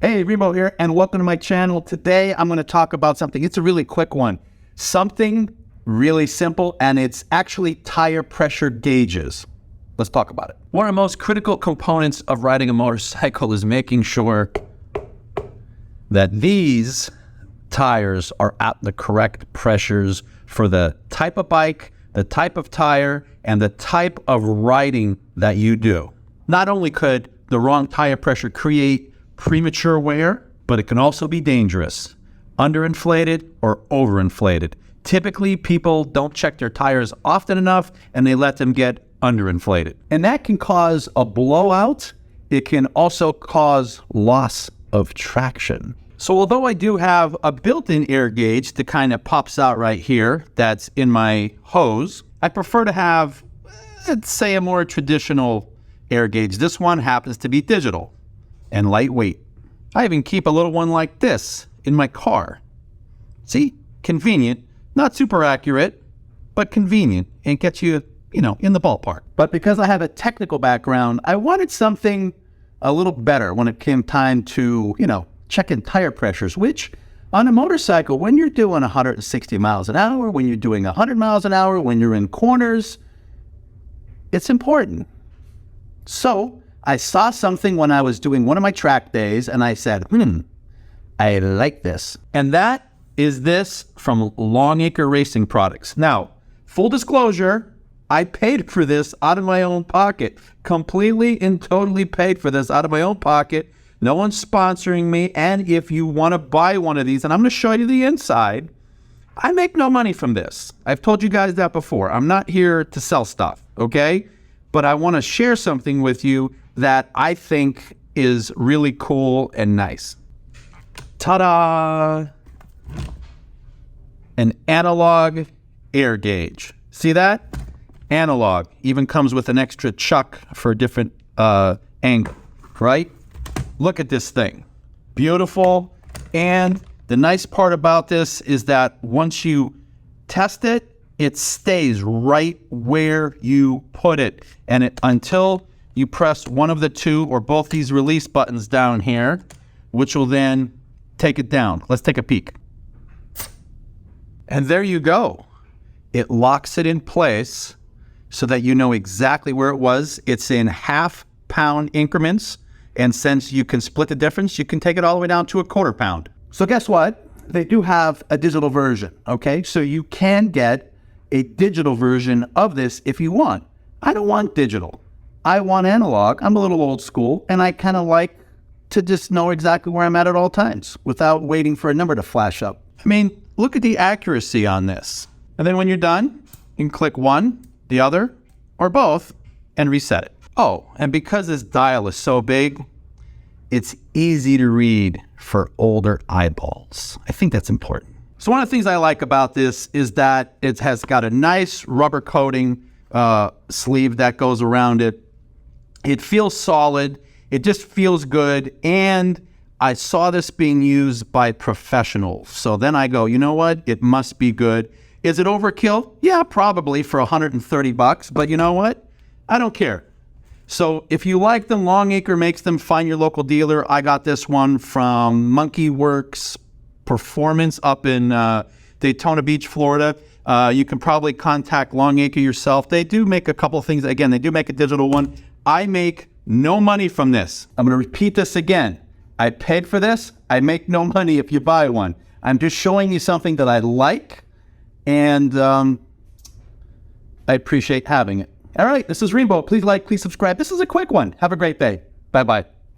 Hey, Remo here, and welcome to my channel. Today, I'm going to talk about something. It's a really quick one. Something really simple, and it's actually tire pressure gauges. Let's talk about it. One of the most critical components of riding a motorcycle is making sure that these tires are at the correct pressures for the type of bike, the type of tire, and the type of riding that you do. Not only could the wrong tire pressure create premature wear, but it can also be dangerous, underinflated or overinflated. Typically, people don't check their tires often enough and they let them get underinflated. And that can cause a blowout. It can also cause loss of traction. So although I do have a built-in air gauge that kind of pops out right here, that's in my hose, I prefer to have, let's say, a more traditional air gauge. This one happens to be digital and lightweight. I even keep a little one like this in my car. See, convenient, not super accurate, but convenient and gets you, in the ballpark. But because I have a technical background, I wanted something a little better when it came time to, checking tire pressures, which on a motorcycle, when you're doing 160 miles an hour, when you're doing 100 miles an hour, when you're in corners, it's important. So I saw something when I was doing one of my track days and I said, I like this. And that is this from Longacre Racing Products. Now, full disclosure, I paid for this out of my own pocket, completely and totally paid for this out of my own pocket. No one's sponsoring me. And if you want to buy one of these, and I'm going to show you the inside, I make no money from this. I've told you guys that before. I'm not here to sell stuff, okay? But I want to share something with you that I think is really cool and nice. Ta-da! An analog air gauge. See that? Analog. Even comes with an extra chuck for a different angle, right? Look at this thing. Beautiful. And the nice part about this is that once you test it, it stays right where you put it. And until you press one of the two or both these release buttons down here, which will then take it down. Let's take a peek. And there you go. It locks it in place so that you know exactly where it was. It's in half-pound increments. And since you can split the difference, you can take it all the way down to a quarter pound. So guess what? They do have a digital version, okay? So you can get a digital version of this if you want. I don't want digital. I want analog. I'm a little old school, and I kind of like to just know exactly where I'm at all times without waiting for a number to flash up. I mean, look at the accuracy on this. And then when you're done, you can click one, the other, or both, and reset it. Oh, and because this dial is so big, it's easy to read for older eyeballs. I think that's important. So one of the things I like about this is that it has got a nice rubber coating sleeve that goes around it. It feels solid. It just feels good. And I saw this being used by professionals. So then I go, you know what? It must be good. Is it overkill? Yeah, probably for $130. But you know what? I don't care. So if you like them, Longacre makes them. Find your local dealer. I got this one from Monkey Works Performance up in Daytona Beach, Florida. You can probably contact Longacre yourself. They do make a couple of things. Again, they do make a digital one. I make no money from this. I'm going to repeat this again. I paid for this. I make no money if you buy one. I'm just showing you something that I like, and I appreciate having it. All right, this is Remo. Please like, please subscribe. This is a quick one. Have a great day. Bye-bye.